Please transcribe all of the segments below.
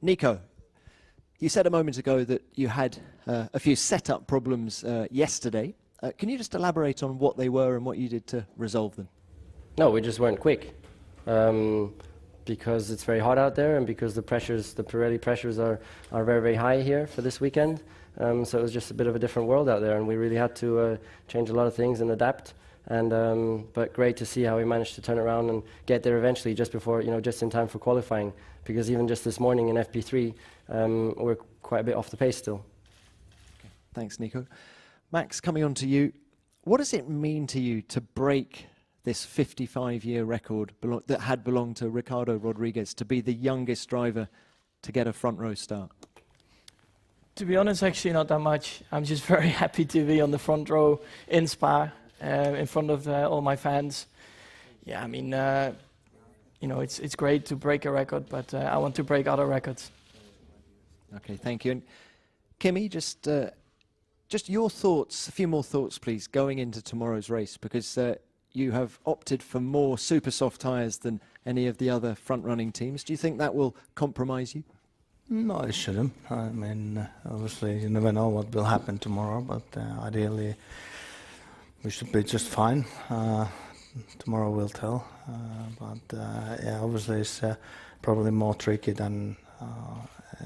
Nico, you said a moment ago that you had a few setup problems yesterday. Can you just elaborate on what they were and what you did to resolve them? No, we just weren't quick. Because it's very hot out there and because the Pirelli pressures are very, very high here for this weekend. So it was just a bit of a different world out there, and we really had to change a lot of things and adapt. But great to see how we managed to turn around and get there eventually, just before, just in time for qualifying. Because even just this morning in FP3, we're quite a bit off the pace still. Okay. Thanks, Nico. Max, coming on to you. What does it mean to you to break this 55-year record that had belonged to Ricardo Rodriguez, to be the youngest driver to get a front row start? To be honest, actually not that much. I'm just very happy to be on the front row in Spa, in front of all my fans. Yeah, I mean, it's great to break a record, but I want to break other records. Okay, thank you. And Kimi, just your thoughts, a few more thoughts, please, going into tomorrow's race, because you have opted for more super soft tyres than any of the other front-running teams. Do you think that will compromise you? No, it shouldn't. I mean, obviously you never know what will happen tomorrow, but ideally we should be just fine. Tomorrow will tell. Yeah, obviously it's probably more tricky than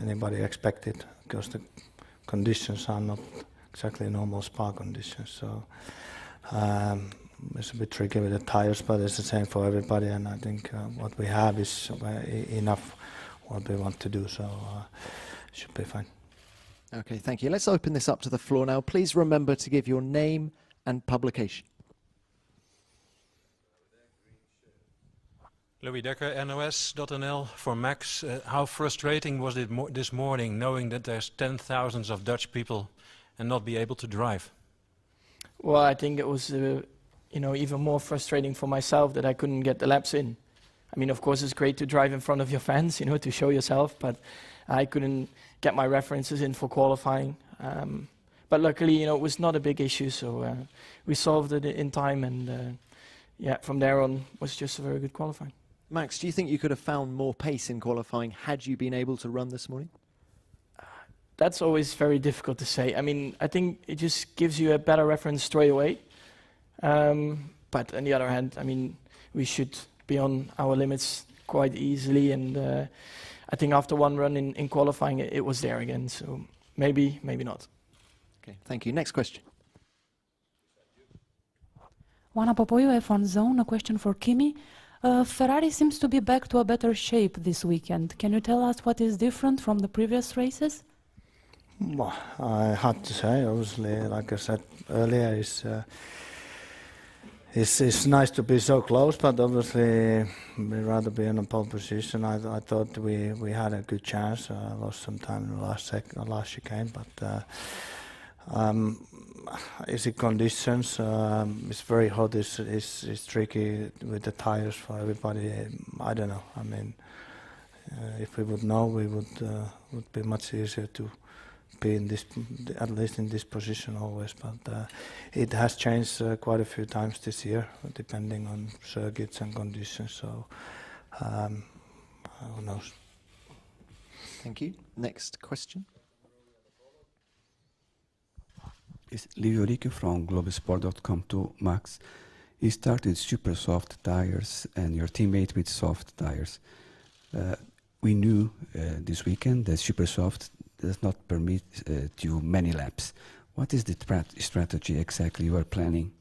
anybody expected, because the conditions are not exactly normal Spa conditions. So it's a bit tricky with the tires, but it's the same for everybody, and I think what we have is enough what we want to do, so should be fine. Okay, thank you. Let's open this up to the floor now. Please remember to give your name and publication. Louis Dekker, NOS.nl. For Max, how frustrating was it this morning, knowing that there's 10,000s of Dutch people and not be able to drive? Well, I think it was even more frustrating for myself that I couldn't get the laps in. I mean, of course, it's great to drive in front of your fans, to show yourself, but I couldn't get my references in for qualifying. But luckily, it was not a big issue, so we solved it in time, and yeah, from there on was just a very good qualifying. Max, do you think you could have found more pace in qualifying had you been able to run this morning? That's always very difficult to say. I mean, I think it just gives you a better reference straight away. But on the other hand, I mean, we should be on our limits quite easily, and I think after one run in qualifying, it was there again. So maybe not. Okay, thank you. Next question. Juana Popoyo, F1 Zone. A question for Kimi. Ferrari seems to be back to a better shape this weekend. Can you tell us what is different from the previous races? Well, I had to say, obviously, like I said earlier, it's nice to be so close, but obviously we'd rather be in a pole position. I thought we had a good chance. I lost some time in the last chicane, but is it conditions? It's very hot. It's tricky with the tires for everybody. I don't know. I mean, if we would know, we would be much easier to be in this, at least in this position always. But it has changed quite a few times this year, depending on circuits and conditions. So who knows? Thank you. Next question. It's Livio Ricci from Globesport.com to Max. You started super soft tires and your teammate with soft tires. We knew this weekend that super soft does not permit you many laps. What is the strategy exactly you are planning?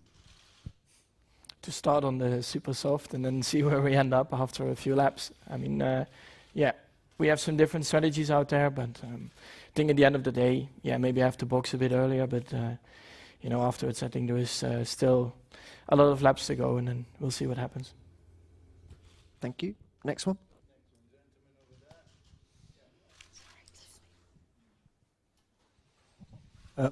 To start on the super soft and then see where we end up after a few laps. I mean, yeah, we have some different strategies out there, but I think at the end of the day, yeah, maybe I have to box a bit earlier, but afterwards I think there is still a lot of laps to go, and then we'll see what happens. Thank you. Next one.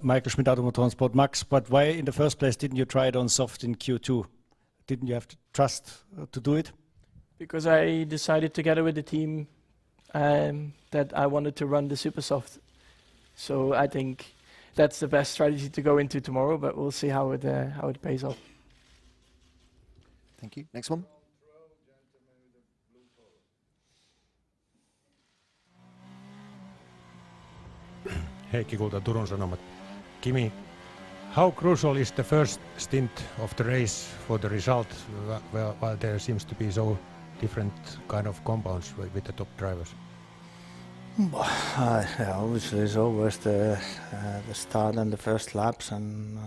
Michael Schmidt, Automotorsport. Max, but why in the first place didn't you try it on soft in Q2? Didn't you have to trust to do it? Because I decided together with the team that I wanted to run the super soft. So I think that's the best strategy to go into tomorrow, but we'll see how it pays off. Thank you. Next one. Heikki Kulta, Turun Sanomat. Kimi, how crucial is the first stint of the race for the result, while there seems to be so different kind of compounds with the top drivers? Yeah, obviously it's always the start and the first laps, and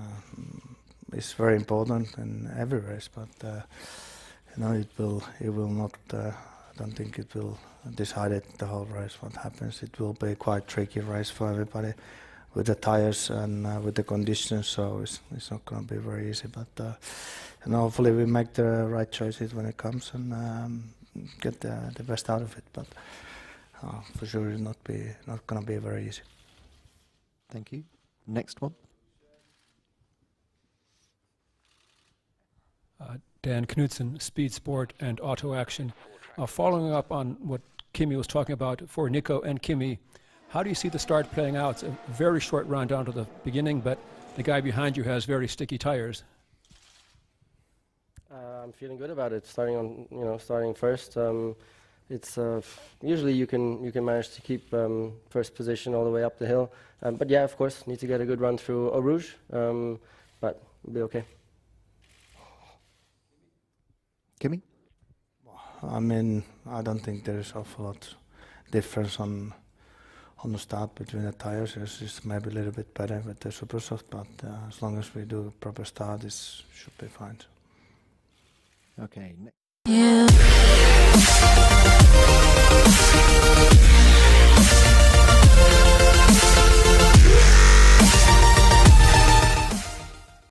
it's very important in every race. But you know, it will not. I don't think it will decide it the whole race. What happens? It will be quite tricky race for everybody with the tires and with the conditions. So it's not going to be very easy. But you know, hopefully we make the right choices when it comes and get the best out of it. But for sure, it's not going to be very easy. Thank you. Next one. Dan Knudsen, Speed Sport and Auto Action. Following up on what Kimi was talking about for Nico and Kimi, how do you see the start playing out? It's a very short run down to the beginning, but the guy behind you has very sticky tires. I'm feeling good about it. Starting first. It's usually you can manage to keep first position all the way up the hill. But yeah, of course, need to get a good run through Eau Rouge, but it'll be okay. Kimi? I mean, I don't think there is awful lot difference on the start between the tires. It's maybe a little bit better with the super soft, but as long as we do a proper start, it should be fine. Okay. Yeah.